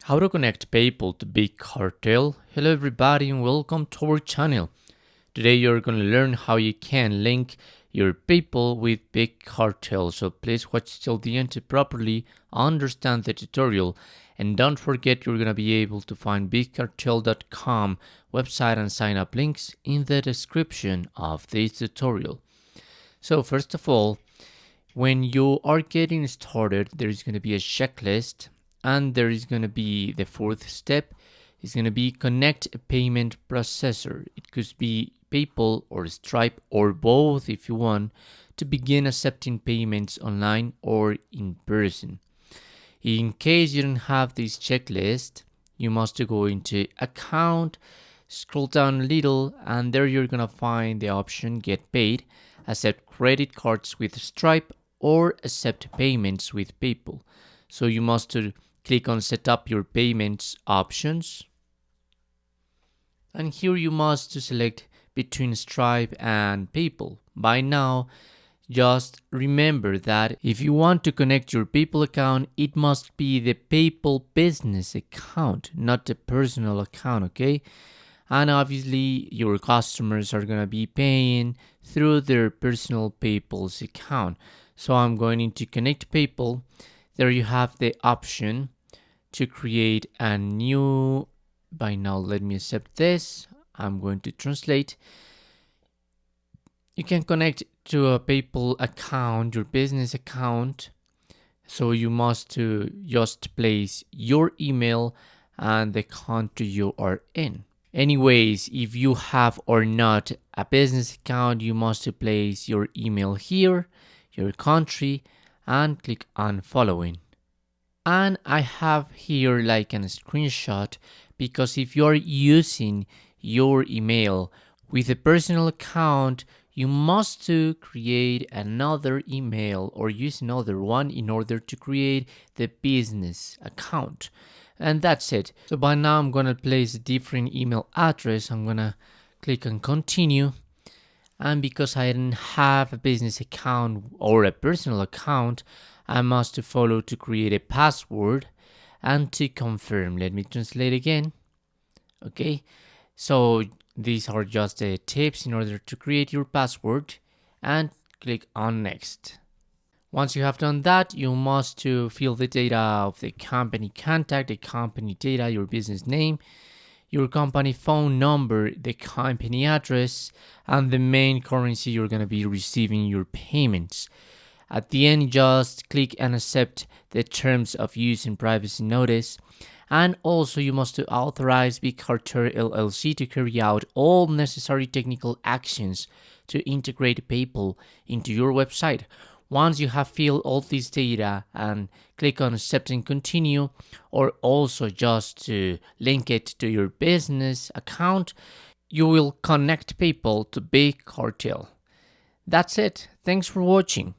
How to connect PayPal to Big Cartel. Hello everybody and welcome to our channel. Today you're going to learn how you can link your PayPal with Big Cartel. So please watch till the end to properly understand the tutorial. And don't forget you're going to be able to find bigcartel.com website and sign up links in the description of this tutorial. So first of all, when you are getting started, there is going to be a checklist. And there is going to be the fourth step is going to be connect a payment processor. It could be PayPal or Stripe or both if you want to begin accepting payments online or in person. In case you don't have this checklist, you must go into account, scroll down a little, and there you're going to find the option get paid, accept credit cards with Stripe or accept payments with PayPal. So you must click on set up your payments options, and here you must select between Stripe and PayPal. By now, just remember that if you want to connect your PayPal account, it must be the PayPal business account, not the personal account, okay? And obviously your customers are gonna be paying through their personal PayPal's account. So I'm going to connect PayPal. There you have the option to create a new. By now, let me accept this. I'm going to translate. You can connect to a PayPal account, your business account. So you must just place your email and the country you are in. Anyways, if you have or not a business account, you must place your email here, your country, and click on following. And I have here like a screenshot, because if you're using your email with a personal account, you must create another email or use another one in order to create the business account. And that's it. So by now I'm gonna place a different email address. I'm gonna click on continue. And because I didn't have a business account or a personal account, I must follow to create a password and to confirm. Let me translate again. Okay, so these are just the tips in order to create your password, and click on next. Once you have done that, you must fill the data of the company contact, the company data, your business name, your company phone number, the company address, and the main currency you're going to be receiving your payments. At the end, just click and accept the terms of use and privacy notice. And also you must authorize Big Cartel LLC to carry out all necessary technical actions to integrate PayPal into your website. Once you have filled all this data and click on accept and continue, or also just to link it to your business account, you will connect PayPal to Big Cartel. That's it. Thanks for watching.